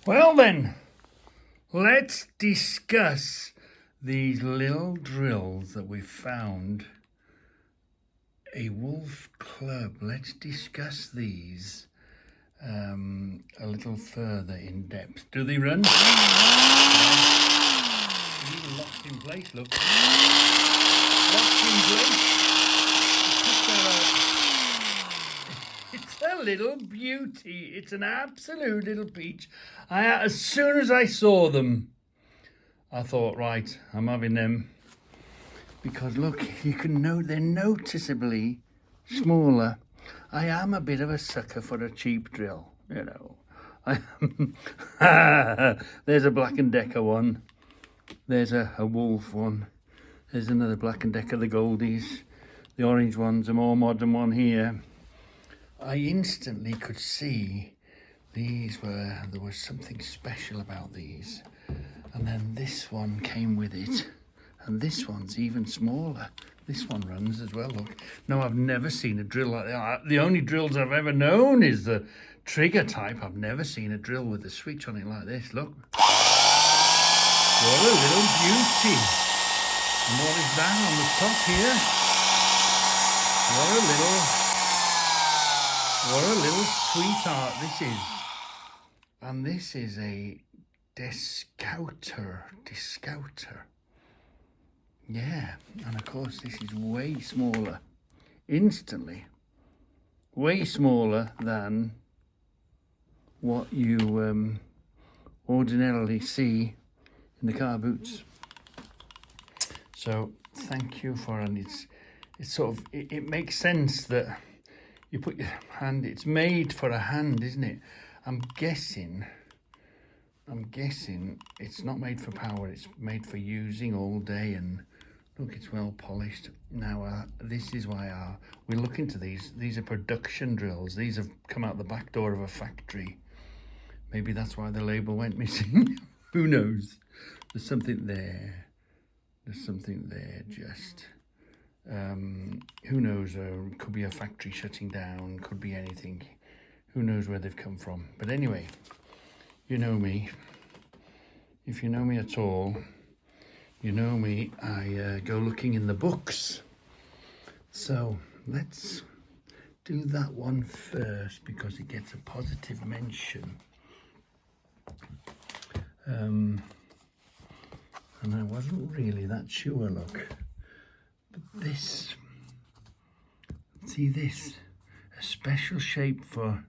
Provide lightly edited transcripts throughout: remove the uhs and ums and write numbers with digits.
Well then, let's discuss these little drills that we found. A wolf club. Let's discuss these a little further in depth. Do they run? Even locked in place, look. Locked in place. It's a little beauty. It's an absolute little peach. As soon as I saw them, I thought, right, I'm having them. Because look, you can know they're noticeably smaller. I am a bit of a sucker for a cheap drill, you know. There's a Black & Decker one. There's a Wolf one. There's another Black & Decker, the Goldies. The orange one's a more modern one here. I instantly could see there was something special about these. And then this one came with it. And this one's even smaller. This one runs as well, look. No, I've never seen a drill like that. The only drills I've ever known is the trigger type. I've never seen a drill with a switch on it like this, look. What a little beauty. And what is that on the top here? What a little sweetheart this is. And this is a Desoutter. Yeah, and of course this is way smaller, instantly, way smaller than what you ordinarily see in the car boots. So thank you for, and it's sort of, it makes sense that you put your hand, it's made for a hand, isn't it? I'm guessing it's not made for power, it's made for using all day. And look, it's well polished. Now, this is why we look into these. These are production drills. These have come out the back door of a factory. Maybe that's why the label went missing. Who knows? There's something there. Just. Who knows? Could be a factory shutting down. Could be anything. Who knows where they've come from? But anyway, you know me. If you know me at all, you know me, I go looking in the books. So let's do that one first because it gets a positive mention. And I wasn't really that sure, look. But this, see this, a special shape for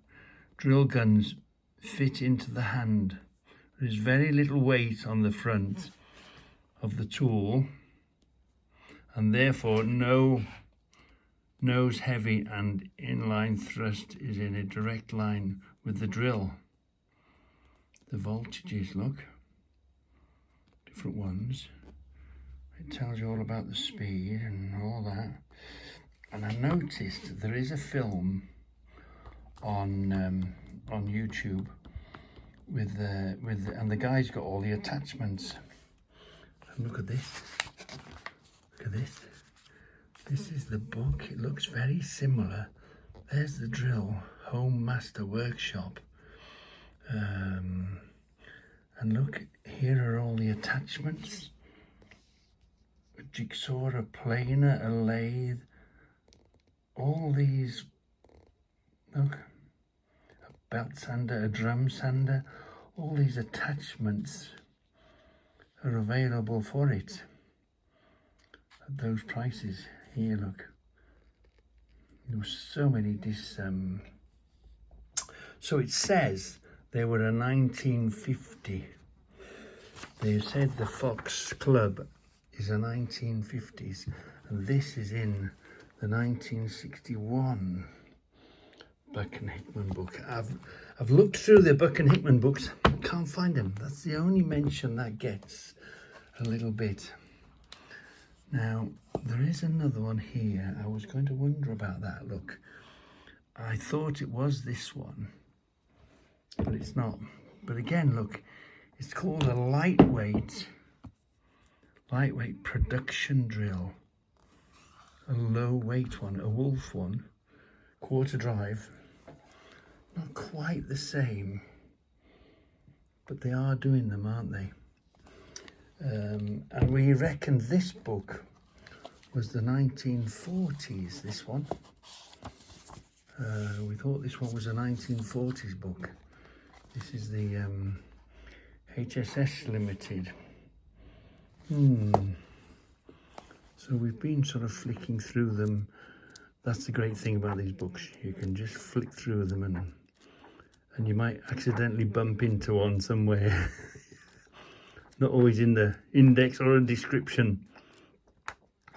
drill guns fit into the hand. There's very little weight on the front of the tool, and therefore no nose heavy and inline thrust is in a direct line with the drill. The voltages, look, different ones. It tells you all about the speed and all that. And I noticed there is a film on YouTube and the guy's got all the attachments. And look at this. Look at this. This is the book. It looks very similar. There's the drill, Home Master Workshop. And look, here are all the attachments. A jigsaw, a planer, a lathe. All these, look, a belt sander, a drum sander. All these attachments are available for it at those prices. Here, look, there were so many so it says they were a 1950. They said the Fox Club is a 1950s, and this is in the 1961 Buck and Hickman book. I've looked through the Buck and Hickman books, can't find them. That's the only mention that gets a little bit. Now, there is another one here. I was going to wonder about that. Look, I thought it was this one, but it's not. But again, look, it's called a lightweight production drill. A low weight one, a Wolf one, quarter drive. Not quite the same, but they are doing them, aren't they? And we reckon this book was the 1940s, this one. We thought this one was a 1940s book. This is the HSS Limited. So we've been sort of flicking through them. That's the great thing about these books. You can just flick through them and you might accidentally bump into one somewhere. Not always in the index or a description.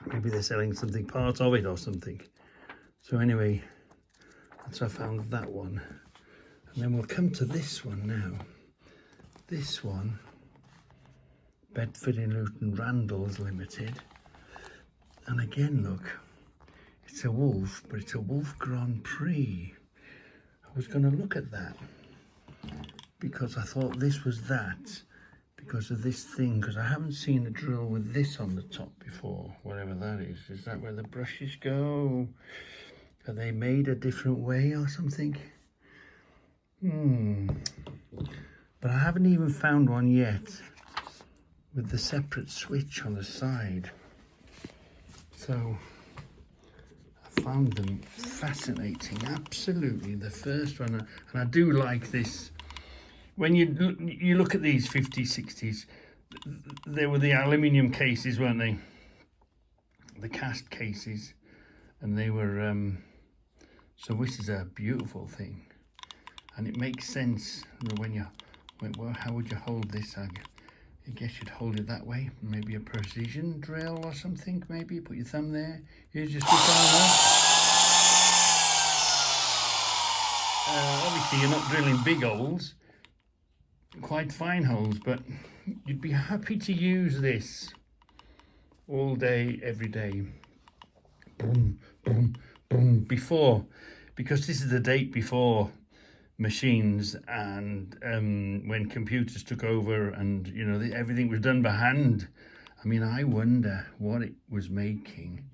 Maybe they're selling something, part of it or something. So anyway, that's how I found that one. And then we'll come to this one now. This one, Bedford in Luton Randalls Limited. And again, look, it's a wolf, but it's a Wolf Grand Prix. I was going to look at that because I thought this was that, because of this thing, because I haven't seen a drill with this on the top before, whatever that is. Is that where the brushes go? Are they made a different way or something? But I haven't even found one yet with the separate switch on the side. So I found them fascinating, absolutely. The first one, and I do like this. When you look at these 50s, 60s, they were the aluminium cases, weren't they? The cast cases, and they were. So this is a beautiful thing, and it makes sense when you. Well, how would you hold this? I guess you'd hold it that way. Maybe a precision drill or something. Maybe put your thumb there. Here's your stick on. Obviously, you're not drilling big holes. Quite fine holes, but you'd be happy to use this all day, every day. Boom, boom, boom. Before, because this is the date before machines and when computers took over, and you know everything was done by hand. I mean, I wonder what it was making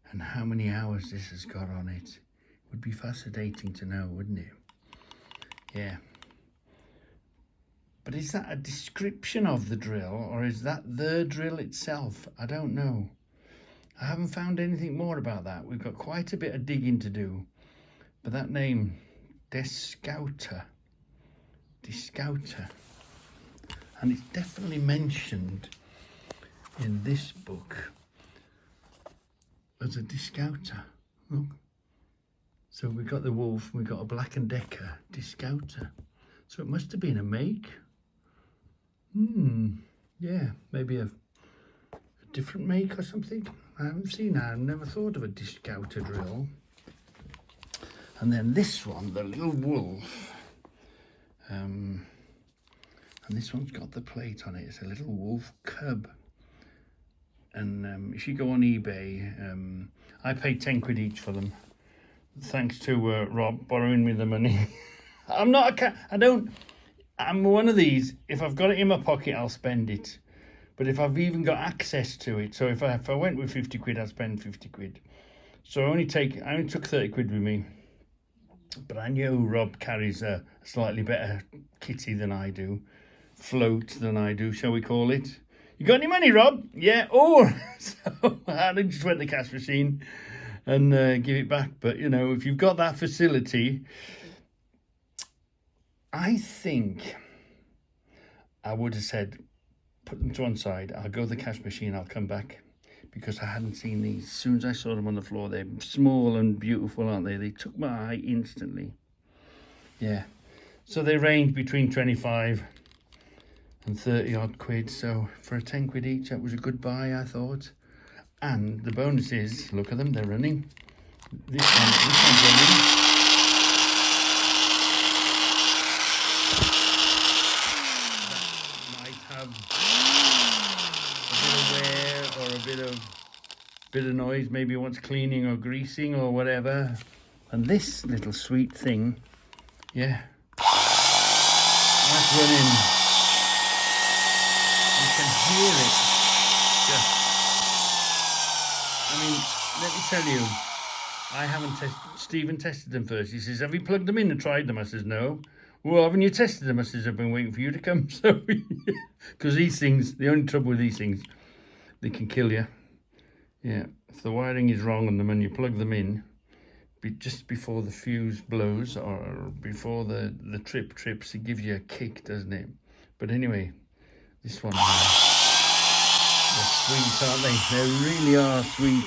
and how many hours this has got on it. It would be fascinating to know, wouldn't it? Yeah. But is that a description of the drill, or is that the drill itself? I don't know. I haven't found anything more about that. We've got quite a bit of digging to do. But that name, Desoutter. And it's definitely mentioned in this book as a Desoutter. Look. So we've got the wolf, we've got a Black & Decker Desoutter. So it must have been a make. Yeah, maybe a different make or something. I haven't seen that. I've never thought of a Desoutter drill. And then this one, the little wolf. And this one's got the plate on it. It's a little wolf cub. And if you go on eBay, I paid 10 quid each for them. Thanks to Rob borrowing me the money. I'm not a cat. I'm one of these, if I've got it in my pocket, I'll spend it. But if I've even got access to it, so if I went with 50 quid, I'd spend 50 quid. So I only took 30 quid with me. But I know Rob carries a slightly better kitty than I do. Float than I do, shall we call it. You got any money, Rob? Yeah. Oh, so I just went to the cash machine and give it back. But, you know, if you've got that facility, I think I would have said, put them to one side. I'll go to the cash machine. I'll come back, because I hadn't seen these. As soon as I saw them on the floor, they're small and beautiful, aren't they? They took my eye instantly. Yeah. So they range between 25 and 30 odd quid. So for a 10 quid each, that was a good buy, I thought. And the bonus is, look at them, they're running. This one's running. Bit of noise, maybe it wants cleaning or greasing or whatever. And this little sweet thing, yeah, that's running. You can hear it. Just, I mean, let me tell you, I haven't tested. Stephen tested them first. He says, "Have you plugged them in and tried them?" I says, "No." Well, haven't you tested them? I says, I've been waiting for you to come. So, because these things, the only trouble with these things, they can kill you. Yeah, if the wiring is wrong on them and you plug them in, just before the fuse blows or before the trip trips, it gives you a kick, doesn't it? But anyway, this one, they're sweet, aren't they? They really are sweet.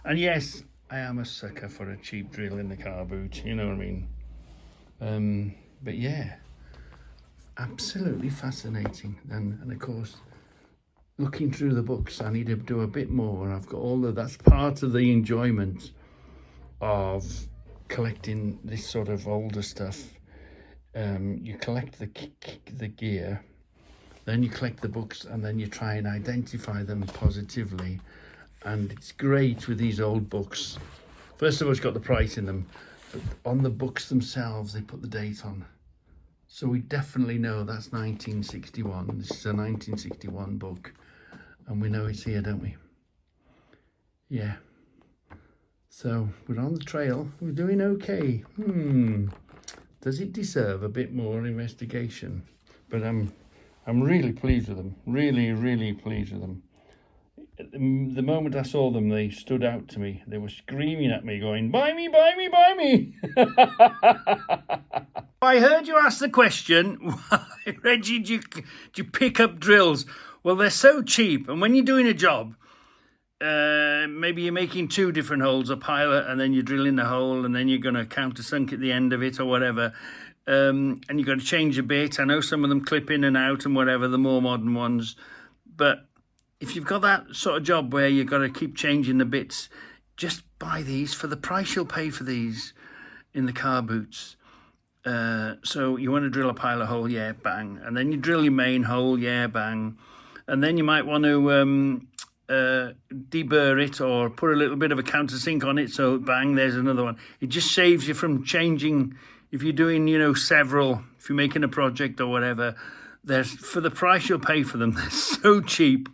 And yes, I am a sucker for a cheap drill in the car boot, you know what I mean? But yeah, absolutely fascinating. And of course, looking through the books, I need to do a bit more. I've got that's part of the enjoyment of collecting this sort of older stuff. You collect the gear, then you collect the books, and then you try and identify them positively. And it's great with these old books. First of all, it's got the price in them, but on the books themselves, they put the date on. So we definitely know that's 1961. This is a 1961 book, and we know it's here, don't we? Yeah. So we're on the trail. We're doing okay. Does it deserve a bit more investigation? But I'm really pleased with them. Really, really pleased with them. The moment I saw them, they stood out to me. They were screaming at me, going, "Buy me, buy me, buy me!" I heard you ask the question, Reggie, do you pick up drills? Well, they're so cheap, and when you're doing a job, maybe you're making 2 different holes, a pilot, and then you're drilling the hole, and then you're going to countersunk at the end of it or whatever, and you've got to change a bit. I know some of them clip in and out and whatever, the more modern ones, but if you've got that sort of job where you've got to keep changing the bits, just buy these for the price you'll pay for these in the car boots. So you want to drill a pilot hole, yeah, bang, and then you drill your main hole, yeah, bang, and then you might want to deburr it or put a little bit of a countersink on it, so bang, there's another one. It just saves you from changing. If you're doing, several, if you're making a project or whatever, for the price you'll pay for them, they're so cheap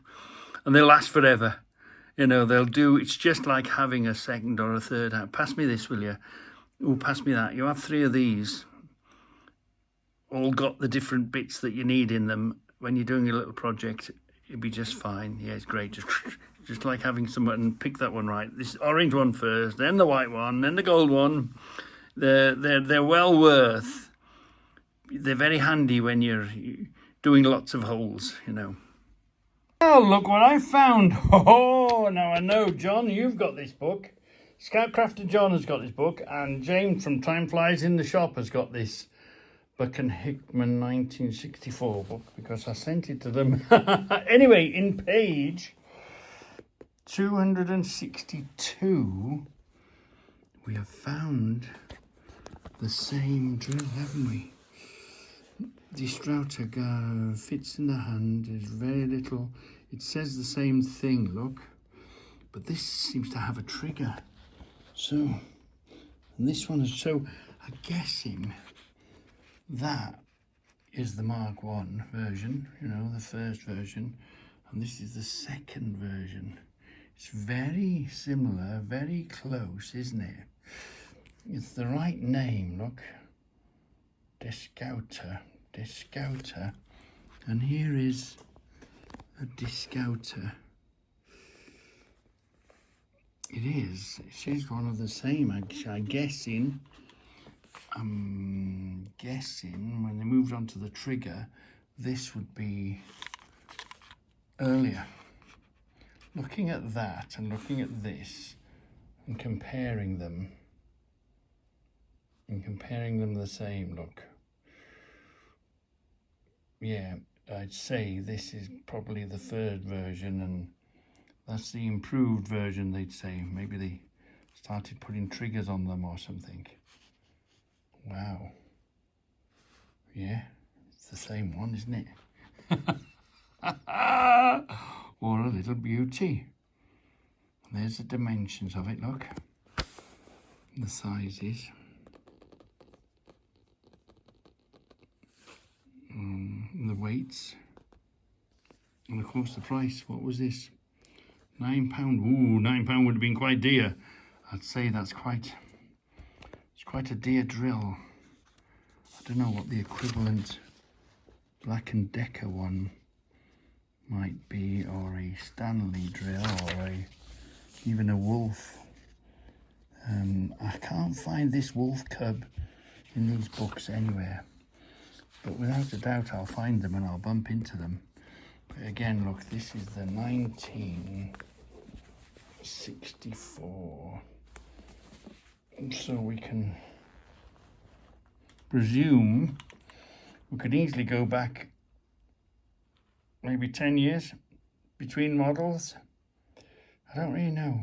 and they'll last forever. It's just like having a second or a third hand. Pass me this, will you? Oh, pass me that. You have 3 of these, all got the different bits that you need in them. When you're doing a little project, it'd be just fine. Yeah, it's great. Just like having someone pick that one right. This orange one first, then the white one, then the gold one. They're well worth. They're very handy when you're doing lots of holes, Well, look what I found. Oh, now I know, John, you've got this book. Scoutcrafter John has got this book, and James from Time Flies in the Shop has got this Buck and Hickman 1964 book, because I sent it to them. Anyway, in page 262, we have found the same drill, haven't we? Desoutter fits in the hand, there's very little. It says the same thing, look, but this seems to have a trigger. So, and this one is, so I'm guessing that is the Mark 1 version, the first version, and this is the second version. It's very similar, very close, isn't it? It's the right name, look. Desoutter, and here is a Desoutter. It is one of the same, I'm guessing. I'm guessing when they moved on to the trigger, this would be earlier. Looking at that and looking at this and comparing them the same, look. Yeah, I'd say this is probably the 3rd version, and that's the improved version, they'd say. Maybe they started putting triggers on them or something. Wow. Yeah, it's the same one, isn't it? What a little beauty. There's the dimensions of it, look. The sizes. The weights. And of course the price. What was this? £9. Ooh, £9 would have been quite dear. I'd say it's quite a dear drill. I don't know what the equivalent Black & Decker one might be, or a Stanley drill, or even a Wolf. I can't find this Wolf Cub in these books anywhere, but without a doubt I'll find them and I'll bump into them. But again, look, this is the 1964, so we can presume we could easily go back maybe 10 years between models. I don't really know.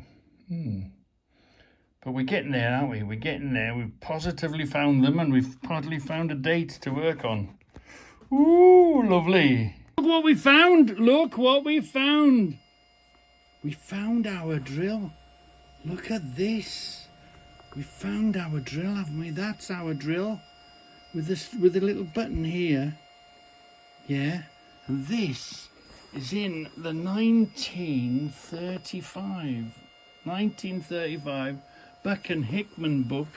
But we're getting there, aren't we? We're getting there. We've positively found them, and we've partly found a date to work on. Ooh, lovely. Look what we found. Look what we found. We found our drill. Look at this. We found our drill, haven't we? That's our drill with a little button here. Yeah. And this is in the 1935 Buck and Hickman book.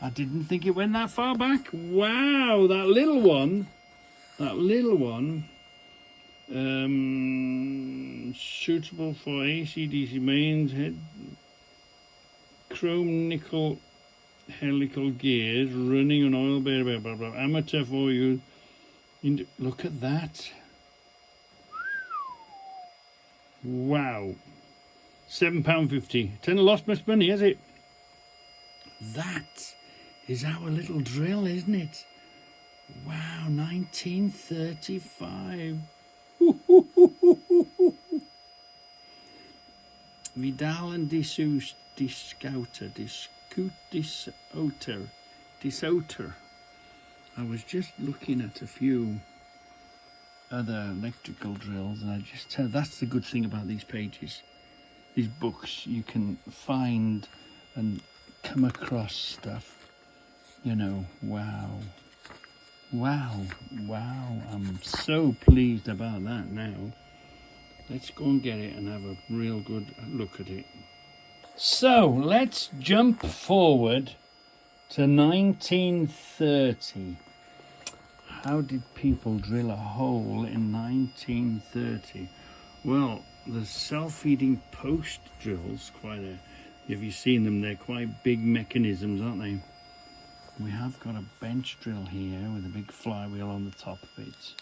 I didn't think it went that far back. Wow, that little one, suitable for AC/DC mains, head, chrome nickel helical gears, running on oil, blah, blah, blah, blah. Amateur for you. Look at that. Wow. £7.50. Ten lost my money, has it? That is our little drill, isn't it? Wow, 1935. Vidal and Desoutter. I was just looking at a few other electrical drills, and I just tell, that's the good thing about these pages, these books. You can find and come across stuff, you know. Wow, I'm so pleased about that. Now let's go and get it and have a real good look at it. So let's jump forward to 1930. How did people drill a hole in 1930? Well, the self-feeding post drills, have you seen them? They're quite big mechanisms, aren't they? We have got a bench drill here with a big flywheel on the top of it.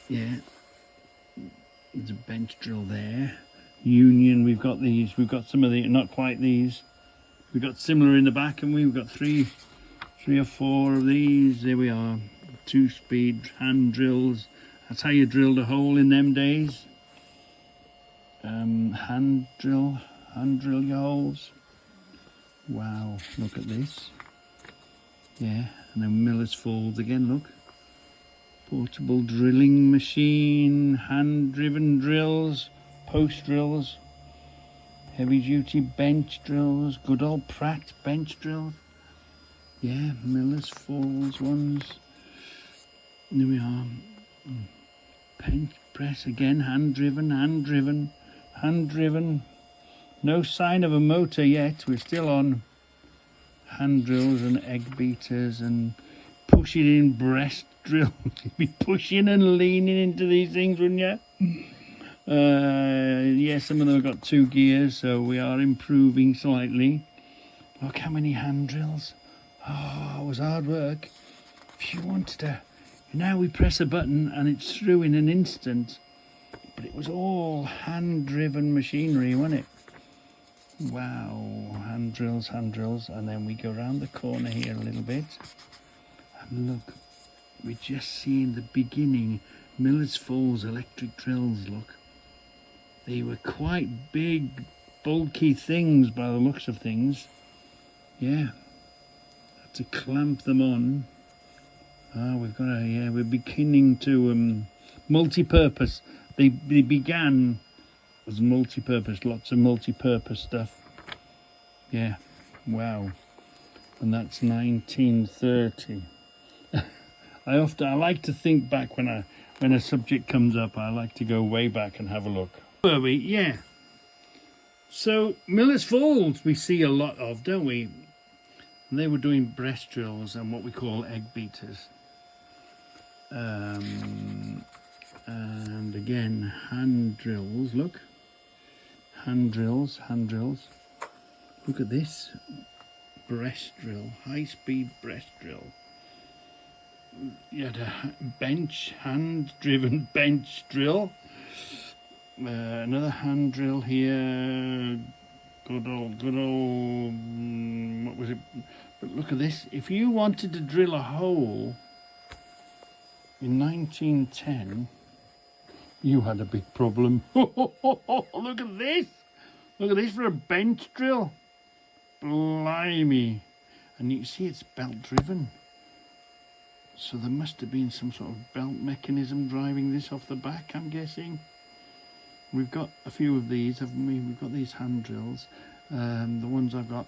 Yeah, there's a bench drill there. Union, we've got these. We've got some of the, not quite these. We've got similar in the back, and we've got three or four of these. There we are. 2-speed hand drills. That's how you drilled a hole in them days. Hand drill your holes. Wow, look at this. Yeah, and then Miller's Falls again, look. Portable drilling machine, hand-driven drills, post drills, heavy-duty bench drills, good old Pratt bench drills. Yeah, Miller's Falls ones. There we are. Bench press again, hand-driven. No sign of a motor yet. We're still on hand drills and egg beaters and pushing in breast drills. You'd be pushing and leaning into these things, wouldn't you? Yeah, some of them have got 2 gears, so we are improving slightly. Look how many hand drills. Oh, it was hard work. If you wanted to, now we press a button and it's through in an instant. But it was all hand-driven machinery, wasn't it? Wow, hand drills, and then we go around the corner here a little bit. And look, we're just seeing the beginning. Miller's Falls electric drills, look. They were quite big, bulky things by the looks of things. Yeah, had to clamp them on. We're beginning to multi-purpose. They began as multi-purpose, lots of multi-purpose stuff. Yeah, wow. And that's 1930. I like to think back when a subject comes up. I like to go way back and have a look. Were we? Yeah. So Miller's Falls we see a lot of, don't we? And they were doing breast drills and what we call egg beaters. And again, hand drills, look. Hand drills. Look at this. Breast drill, high-speed breast drill. You had a hand-driven bench drill. Another hand drill here. Good old, what was it? But look at this. If you wanted to drill a hole in 1910, you had a big problem. Look at this. Look at this for a bench drill. Blimey. And you can see it's belt driven. So there must have been some sort of belt mechanism driving this off the back, I'm guessing. We've got a few of these, haven't we? We've got these hand drills. The ones I've got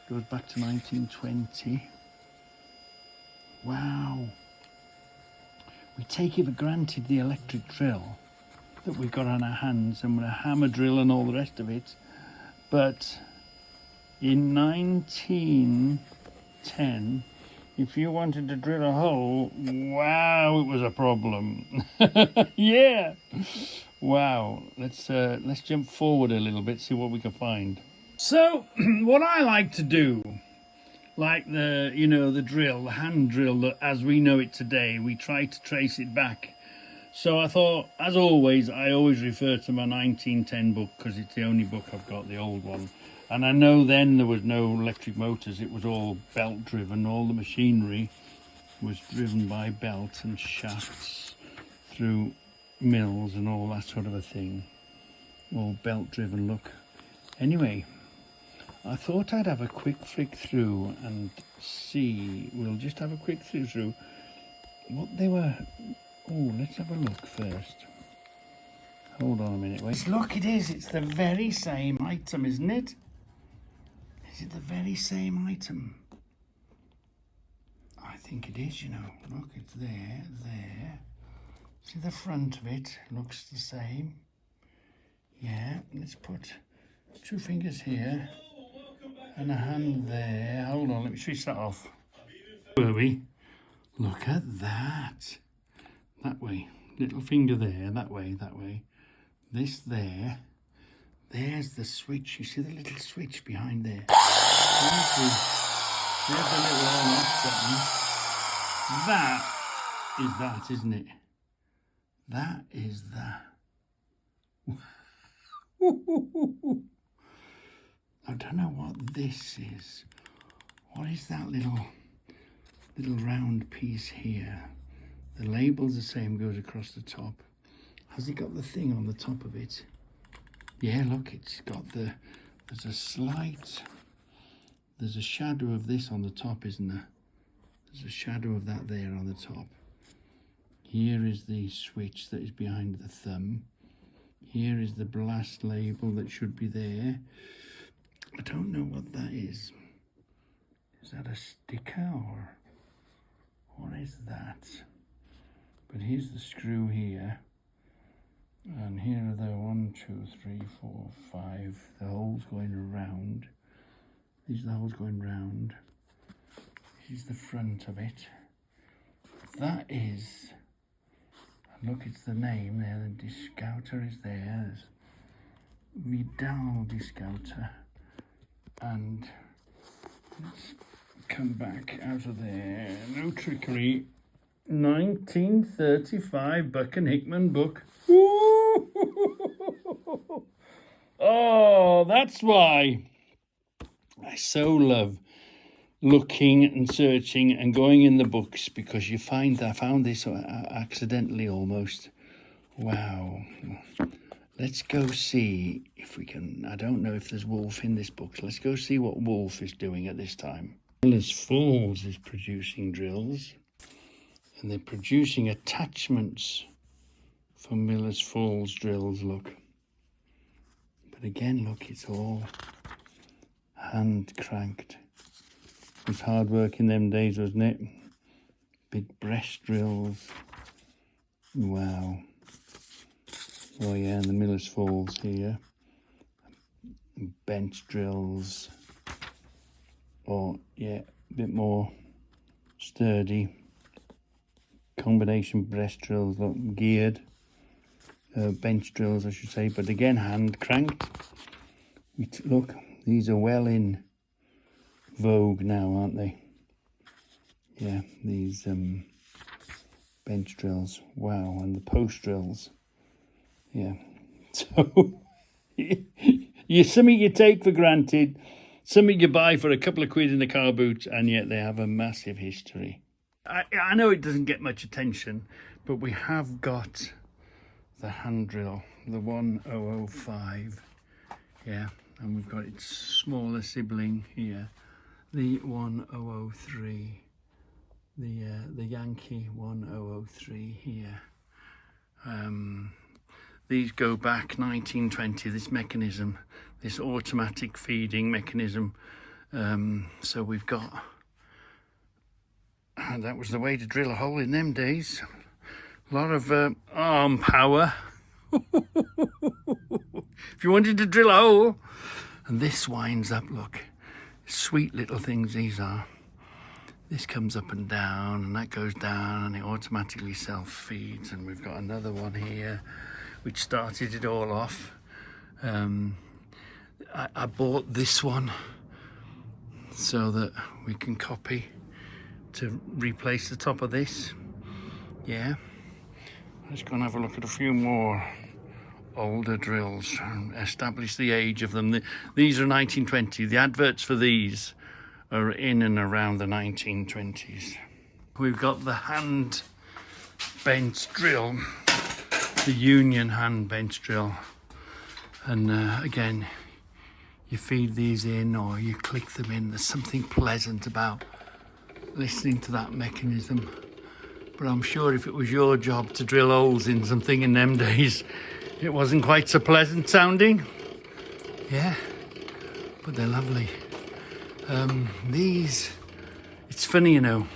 goes back to 1920. Wow. We take it for granted, the electric drill that we've got on our hands, and with a hammer drill and all the rest of it. But in 1910, if you wanted to drill a hole, wow, it was a problem. Yeah. Wow. Let's jump forward a little bit, see what we can find. So, what I like to do, like the drill, the hand drill, that as we know it today, we try to trace it back. So I thought, as always, I always refer to my 1910 book because it's the only book I've got, the old one. And I know then there was no electric motors, it was all belt driven. All the machinery was driven by belt and shafts through mills and all that sort of a thing. All belt driven, look. Anyway, I thought I'd have a quick flick through and see, we'll just have a quick flick through what they were. Oh, let's have a look first. Hold on a minute, wait. Look, it is, it's the very same item, isn't it? Is it the very same item? I think it is, you know. Look, it's there. See the front of it? Looks the same. Yeah, let's put 2 fingers here and a hand there. Hold on, let me switch that off. Were we? Look at that. That way. Little finger there, that way. This there. There's the switch. You see the little switch behind there? There's the little on-off button. That is that, isn't it? That is that. I don't know what this is. What is that little round piece here? The label's the same, goes across the top. Has it got the thing on the top of it? Yeah, look, it's got there's a shadow of this on the top, isn't there? There's a shadow of that there on the top. Here is the switch that is behind the thumb. Here is the blast label that should be there. I don't know what that is. Is that a sticker or what is that? But here's the screw here. And here are the 1, 2, 3, 4, 5, the holes going around. These are the holes going round. Here's the front of it. That is, and look, it's the name there, the Desoutter is there. There's Vidal Desoutter. And let's come back out of there. No trickery. 1935 Buck and Hickman book. Ooh. Oh, that's why I so love looking and searching and going in the books, because you find, I found this accidentally almost. Wow. Let's go see if we can, I don't know if there's Wolf in this book. Let's go see what Wolf is doing at this time. Miller's Falls is producing drills, and they're producing attachments for Miller's Falls drills, look. But again, look, it's all hand cranked. It was hard work in them days, wasn't it? Big breast drills. Wow. Oh yeah, and the Miller's Falls here. Bench drills. or yeah, a bit more sturdy. Combination breast drills, look, geared. Bench drills, I should say, but again, hand cranked. Look, these are well in vogue now, aren't they? Yeah, these bench drills. Wow, and the post drills. Yeah. So, something you take for granted, something you buy for a couple of quid in the car boot, and yet they have a massive history. I know it doesn't get much attention, but we have got the hand drill, the 1005. Yeah, and we've got its smaller sibling here, the 1003. The Yankee 1003 here. These go back 1920, this mechanism, this automatic feeding mechanism. So we've got, and that was the way to drill a hole in them days. A lot of arm power. If you wanted to drill a hole. And this winds up, look, sweet little things these are. This comes up and down, and that goes down, and it automatically self-feeds. And we've got another one here, which started it all off. I bought this one so that we can copy to replace the top of this. Yeah. Let's go and have a look at a few more older drills and establish the age of them. These are 1920. The adverts for these are in and around the 1920s. We've got the hand bench drill, the Union hand bench drill, and again, you feed these in or you click them in. There's something pleasant about listening to that mechanism, but I'm sure if it was your job to drill holes in something in them days, it wasn't quite so pleasant sounding. Yeah, but they're lovely. These, it's funny, you know,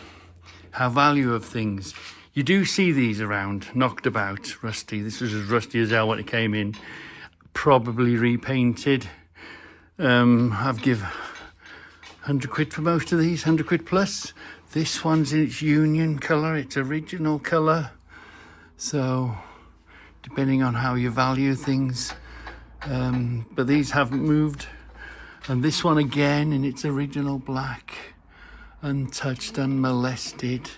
how value of things. You do see these around, knocked about, rusty. This was as rusty as hell when it came in. Probably repainted. I've give 100 quid for most of these, 100 quid plus. This one's in its Union colour, its original colour. So, depending on how you value things. But these haven't moved. And this one again in its original black, untouched, unmolested.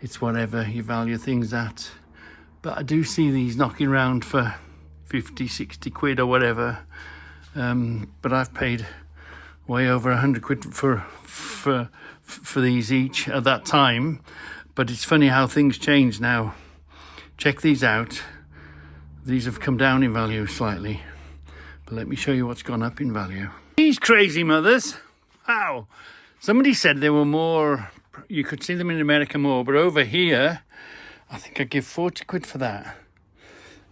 It's whatever you value things at. But I do see these knocking around for 50, 60 quid or whatever. But I've paid way over 100 quid for these each at that time. But it's funny how things change now. Check these out. These have come down in value slightly. But let me show you what's gone up in value. These crazy mothers. Wow. Somebody said there were more, you could see them in America more, but over here, I think I'd give 40 quid for that.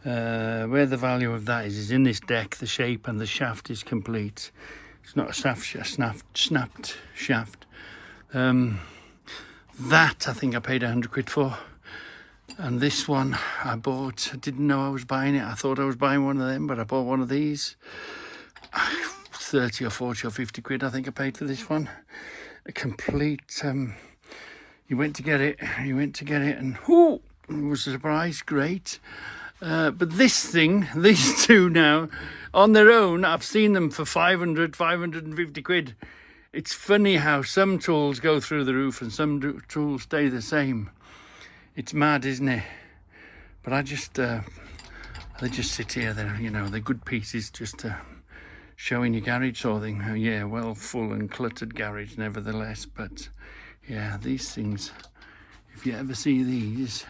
Where the value of that is in this deck, the shape and the shaft is complete. It's not a snapped shaft. That I think I paid 100 quid for. And this one I bought, I didn't know I was buying it. I thought I was buying one of them, but I bought one of these. 30 or 40 or 50 quid I think I paid for this one. A complete, you went to get it and whoo, it was a surprise, great. But this thing, these two now, on their own, I've seen them for 500, 550 quid. It's funny how some tools go through the roof and some tools stay the same. It's mad, isn't it? But I just, they just sit here. They're, you know, they're good pieces just to show in your garage sort of thing. Yeah, well, full and cluttered garage, nevertheless. But yeah, these things, if you ever see these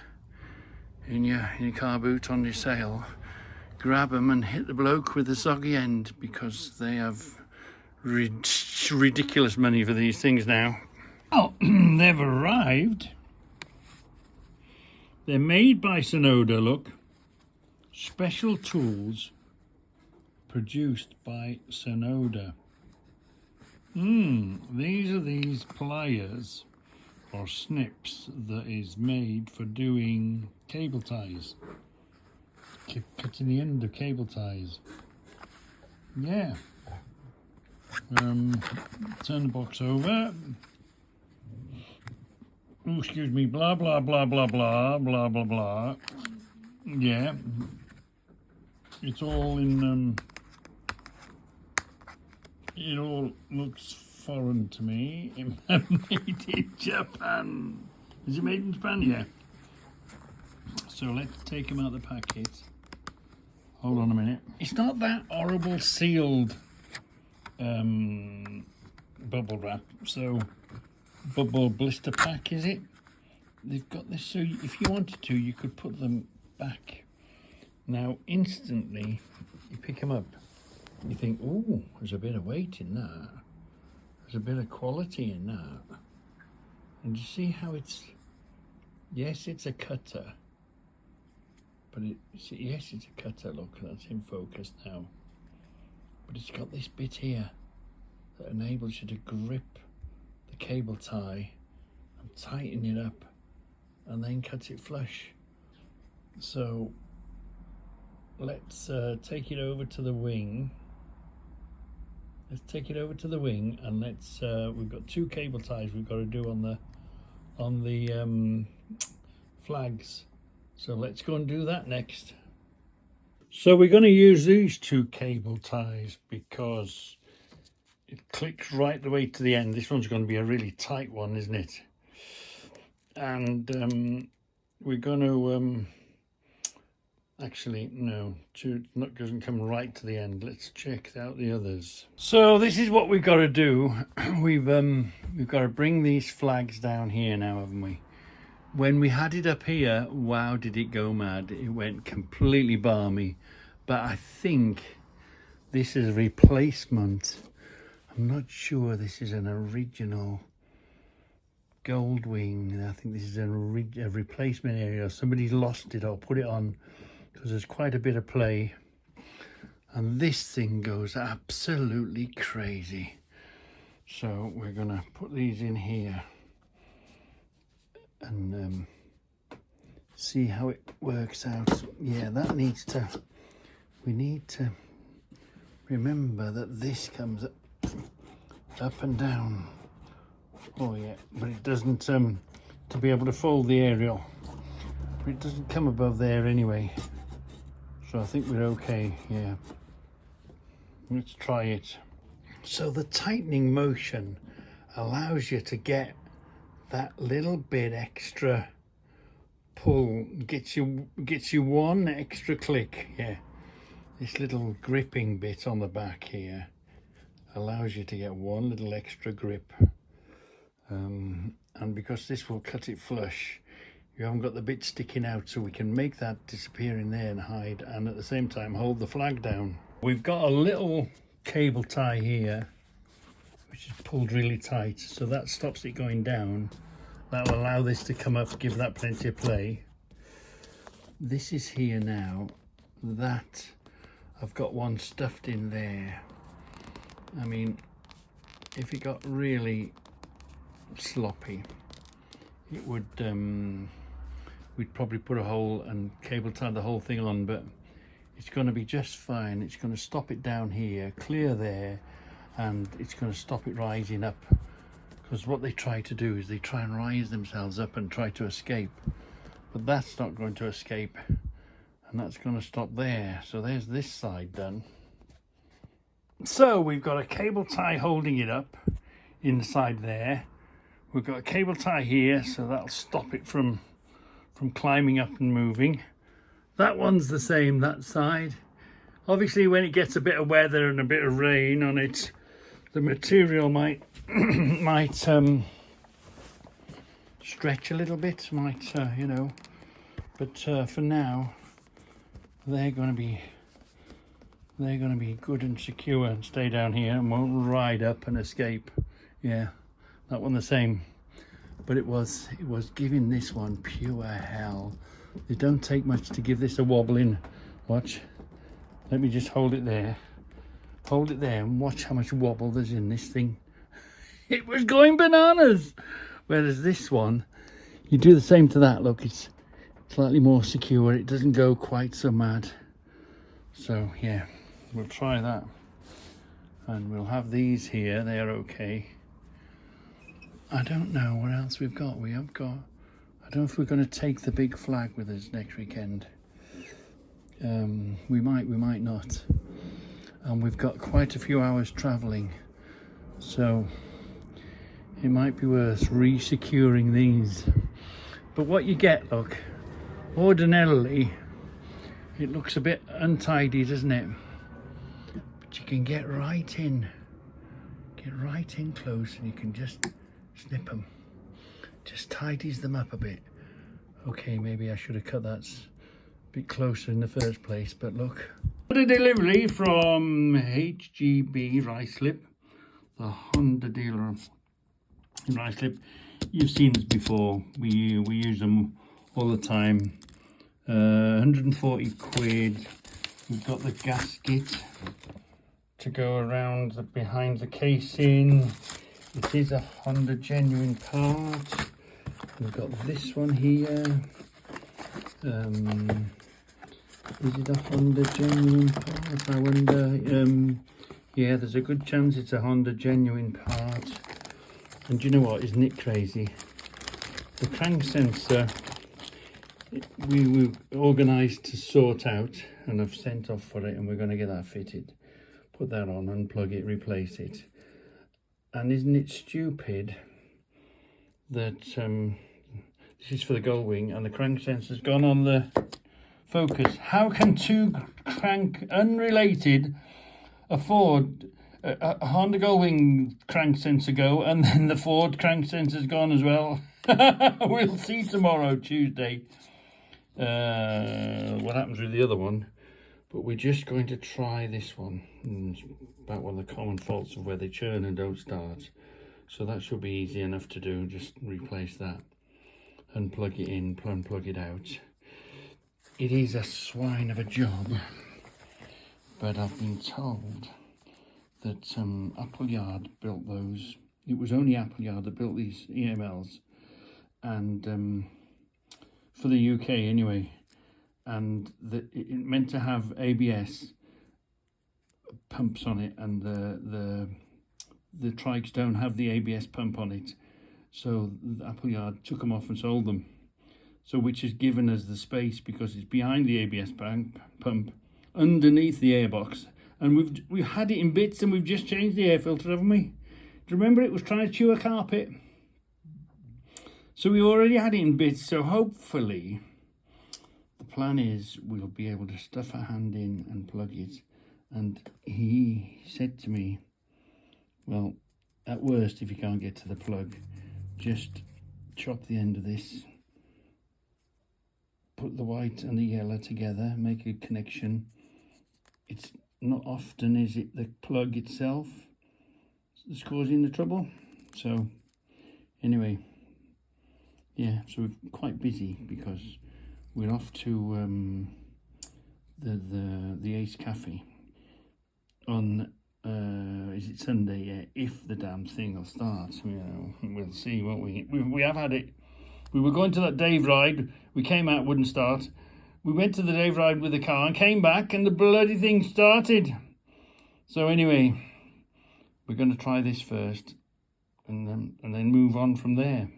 in your car boot on your sale, grab them and hit the bloke with the soggy end, because they have ridiculous money for these things now. Oh, they've arrived. They're made by Tsenoda, look. Special tools produced by Tsenoda. These are these pliers or snips that is made for doing cable ties. Cutting the end of cable ties. Yeah. Turn the box over. Oh, excuse me, blah, blah, blah, blah, blah, blah, blah, blah. Yeah. It's all in, it all looks foreign to me. Made in Japan. Is it made in Japan? Yeah. So let's take them out of the packet. Hold on a minute. It's not that horrible sealed bubble wrap. So bubble blister pack, is it? They've got this, so if you wanted to, you could put them back. Now, instantly, you pick them up, you think, oh, there's a bit of weight in that. There's a bit of quality in that. And you see how it's, yes, it's a cutter. But yes, it's a cutter, look, that's in focus now. But it's got this bit here that enables you to grip the cable tie and tighten it up and then cut it flush. So let's take it over to the wing. Let's take it over to the wing and let's, we've got 2 cable ties we've got to do on the flags. So let's go and do that next. So we're going to use these 2 cable ties because it clicks right the way to the end. This one's going to be a really tight one, isn't it? And we're going to actually no, it doesn't come right to the end. Let's check out the others. So this is what we've got to do. We've got to bring these flags down here now, haven't we? When we had it up here, wow, did it go mad. It went completely balmy. But I think this is a replacement. I'm not sure this is an original Goldwing. I think this is a replacement area. Somebody's lost it or put it on because there's quite a bit of play. And this thing goes absolutely crazy. So we're going to put these in here and see how it works out. Yeah, that needs to, we need to remember that this comes up and down. Oh yeah, but it doesn't, to be able to fold the aerial, but it doesn't come above there anyway. So I think we're okay, yeah. Let's try it. So the tightening motion allows you to get that little bit extra pull, gets you one extra click. Yeah, this little gripping bit on the back here allows you to get one little extra grip, and because this will cut it flush, you haven't got the bit sticking out, so we can make that disappear in there and hide, and at the same time hold the flag down. We've got a little cable tie here which is pulled really tight, so that stops it going down. That will allow this to come up, give that plenty of play. This is here now. That I've got one stuffed in there. I mean, if it got really sloppy, it would we'd probably put a hole and cable tie the whole thing on, but it's going to be just fine. It's going to stop it down here, clear there, and it's going to stop it rising up. Because what they try to do is they try and rise themselves up and try to escape, but that's not going to escape, and that's going to stop there. So there's this side done. So we've got a cable tie holding it up inside there. We've got a cable tie here, so that'll stop it from climbing up and moving. That one's the same, that side. Obviously when it gets a bit of weather and a bit of rain on it, the material might stretch a little bit, you know, but for now they're going to be good and secure and stay down here and won't ride up and escape. Yeah, that one the same, but it was giving this one pure hell. It don't take much to give this a wobble in. Watch, let me just hold it there and watch how much wobble there's in this thing. It was going bananas. Whereas this one, you do the same to that. Look, it's slightly more secure. It doesn't go quite so mad. So yeah, we'll try that. And we'll have these here, they are okay. I don't know what else we've got. We have got, I don't know if we're going to take the big flag with us next weekend. We might not. And we've got quite a few hours travelling. So it might be worth re-securing these. But what you get, look, ordinarily, it looks a bit untidy, doesn't it? But you can get right in close, and you can just snip them. Just tidies them up a bit. Okay, maybe I should have cut that a bit closer in the first place, but look. A delivery from HGB Ruislip, the Honda dealer in Ruislip. You've seen this before. We use them all the time. 140 quid. We've got the gasket to go around behind the casing. It is a Honda genuine part. We've got this one here. Is it a Honda genuine part? I wonder. Yeah, there's a good chance it's a Honda genuine part. And do you know what? Isn't it crazy? The crank sensor we organised to sort out, and I've sent off for it, and we're going to get that fitted. Put that on, unplug it, replace it. And isn't it stupid that this is for the Goldwing and the crank sensor's gone on the Focus? How can two unrelated afford a Honda Goldwing crank sensor go, and then the Ford crank sensor's gone as well? We'll see tomorrow, Tuesday, what happens with the other one. But we're just going to try this one. It's about one of the common faults of where they churn and don't start. So that should be easy enough to do. Just replace that, unplug it in, unplug it out. It is a swine of a job, but I've been told that Appleyard built those. It was only Appleyard that built these EMLs, and for the UK anyway. And it meant to have ABS pumps on it, and the trikes don't have the ABS pump on it. So the Appleyard took them off and sold them. So which has given us the space, because it's behind the ABS pump, underneath the airbox. And we've had it in bits, and we've just changed the air filter, haven't we? Do you remember it was trying to chew a carpet? So we already had it in bits, so hopefully the plan is we'll be able to stuff a hand in and plug it. And he said to me, well, at worst, if you can't get to the plug, just chop the end of this, put the white and the yellow together, make a connection. It's not often, is it, the plug itself that's causing the trouble? So anyway, yeah, so we're quite busy because we're off to the Ace Cafe on is it Sunday? Yeah, if the damn thing will start. You know, we'll see, won't we? We have had it. We were going to that Dave ride. We came out, wouldn't start. We went to the Dave ride with the car and came back, and the bloody thing started. So anyway, we're going to try this first, and then move on from there.